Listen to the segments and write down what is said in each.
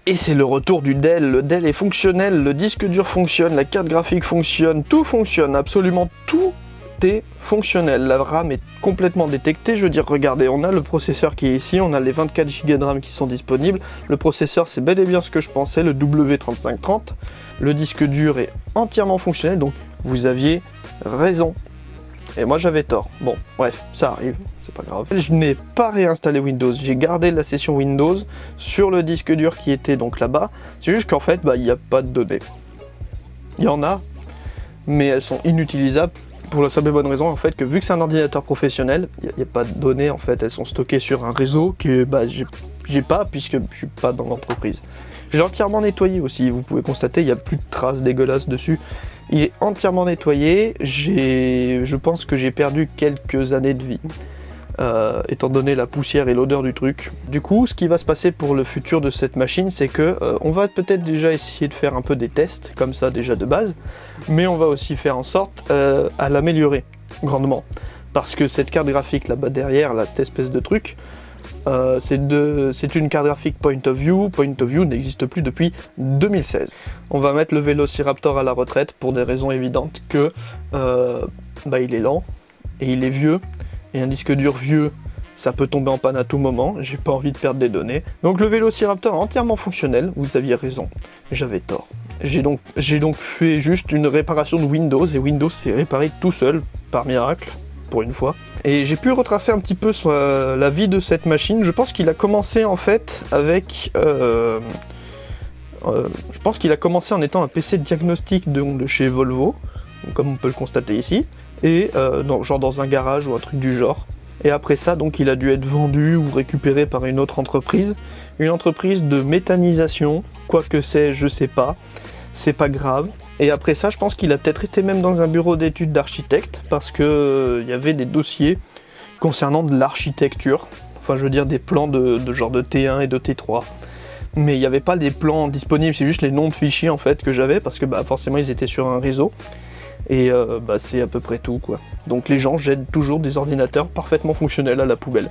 Et c'est le retour du Dell. Le Dell est fonctionnel, le disque dur fonctionne, la carte graphique fonctionne, tout fonctionne, absolument tout est fonctionnel. La RAM est complètement détectée, je veux dire, regardez, on a le processeur qui est ici, on a les 24 Go de RAM qui sont disponibles. Le processeur, c'est bel et bien ce que je pensais, le W3530. Le disque dur est entièrement fonctionnel, donc vous aviez raison. Et moi j'avais tort. Bon, bref, ça arrive, c'est pas grave. Je n'ai pas réinstallé Windows, j'ai gardé la session Windows sur le disque dur qui était donc là-bas. C'est juste qu'en fait, il n'y a pas de données. Il y en a, mais elles sont inutilisables pour la simple et bonne raison en fait que vu que c'est un ordinateur professionnel, il n'y a pas de données en fait, elles sont stockées sur un réseau que j'ai pas puisque je suis pas dans l'entreprise. J'ai entièrement nettoyé aussi, vous pouvez constater, il n'y a plus de traces dégueulasses dessus. Il est entièrement nettoyé, je pense que j'ai perdu quelques années de vie, étant donné la poussière et l'odeur du truc. Du coup, ce qui va se passer pour le futur de cette machine, c'est que on va peut-être déjà essayer de faire un peu des tests, comme ça déjà de base, mais on va aussi faire en sorte à l'améliorer grandement. Parce que cette carte graphique là-bas derrière, là, cette espèce de truc, c'est une carte graphique Point of View. Point of View n'existe plus depuis 2016. On va mettre le Velociraptor à la retraite pour des raisons évidentes que il est lent et il est vieux. Et un disque dur vieux, ça peut tomber en panne à tout moment. J'ai pas envie de perdre des données. Donc le Velociraptor est entièrement fonctionnel. Vous aviez raison. J'avais tort. J'ai donc fait juste une réparation de Windows et Windows s'est réparé tout seul par miracle. Pour une fois. Et j'ai pu retracer un petit peu sur la vie de cette machine. Je pense qu'il a commencé en fait avec... je pense qu'il a commencé en étant un PC diagnostic de chez Volvo, comme on peut le constater ici, et genre dans un garage ou un truc du genre. Et après ça, donc il a dû être vendu ou récupéré par une autre entreprise. Une entreprise de méthanisation, quoi que c'est, je sais pas. C'est pas grave. Et après ça, je pense qu'il a peut-être été même dans un bureau d'études d'architecte, parce que il y avait des dossiers concernant de l'architecture, enfin je veux dire des plans de genre de T1 et de T3, mais il n'y avait pas des plans disponibles, c'est juste les noms de fichiers en fait que j'avais, parce que forcément ils étaient sur un réseau, et c'est à peu près tout quoi. Donc les gens jettent toujours des ordinateurs parfaitement fonctionnels à la poubelle,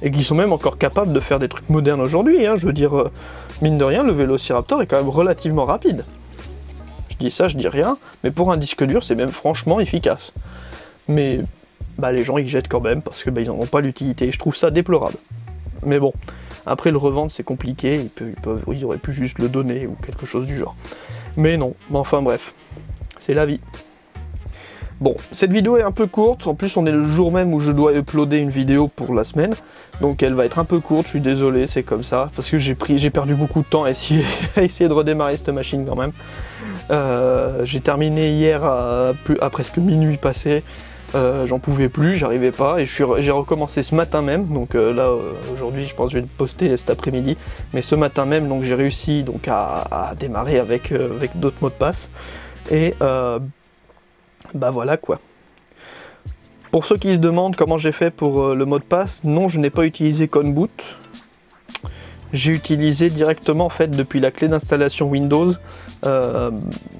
et qui sont même encore capables de faire des trucs modernes aujourd'hui, hein. Je veux dire, mine de rien, le Velociraptor est quand même relativement rapide. Je dis ça, je dis rien, mais pour un disque dur, c'est même franchement efficace. Mais les gens ils jettent quand même parce que ils n'en ont pas l'utilité. Je trouve ça déplorable. Mais bon, après le revendre c'est compliqué, ils auraient pu juste le donner ou quelque chose du genre. Mais non, enfin bref, c'est la vie. Bon, cette vidéo est un peu courte, en plus on est le jour même où je dois uploader une vidéo pour la semaine, donc elle va être un peu courte, je suis désolé, c'est comme ça, parce que j'ai perdu beaucoup de temps à essayer de redémarrer cette machine quand même. J'ai terminé hier à presque minuit passé, j'en pouvais plus, j'arrivais pas, et j'ai recommencé ce matin même, donc là aujourd'hui je pense que je vais le poster cet après-midi, mais ce matin même donc j'ai réussi donc à démarrer avec d'autres mots de passe, et voilà quoi. Pour ceux qui se demandent comment j'ai fait pour le mot de passe, non, je n'ai pas utilisé Conboot. J'ai utilisé directement en fait depuis la clé d'installation Windows.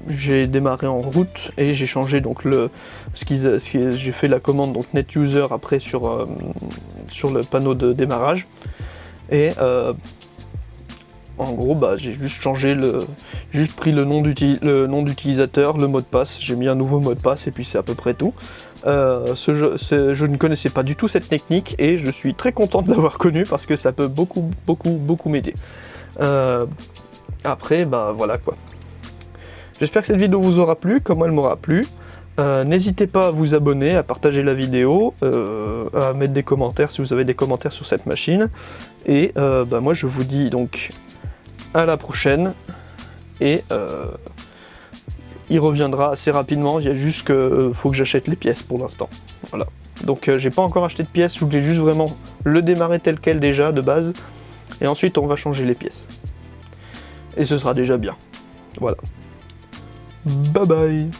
J'ai démarré en root et j'ai changé donc j'ai fait la commande donc NetUser après sur le panneau de démarrage. Et en gros, j'ai juste changé juste pris le nom d'utilisateur, le mot de passe, j'ai mis un nouveau mot de passe et puis c'est à peu près tout. Je ne connaissais pas du tout cette technique et je suis très content de l'avoir connue parce que ça peut beaucoup m'aider. Après, voilà quoi. J'espère que cette vidéo vous aura plu, comme elle m'aura plu. N'hésitez pas à vous abonner, à partager la vidéo, à mettre des commentaires si vous avez des commentaires sur cette machine. Et moi je vous dis donc à la prochaine. Et il reviendra assez rapidement, il y a juste que faut que j'achète les pièces pour l'instant. Voilà. Donc j'ai pas encore acheté de pièces, je voulais juste vraiment le démarrer tel quel déjà de base. Et ensuite on va changer les pièces. Et ce sera déjà bien. Voilà. Bye bye.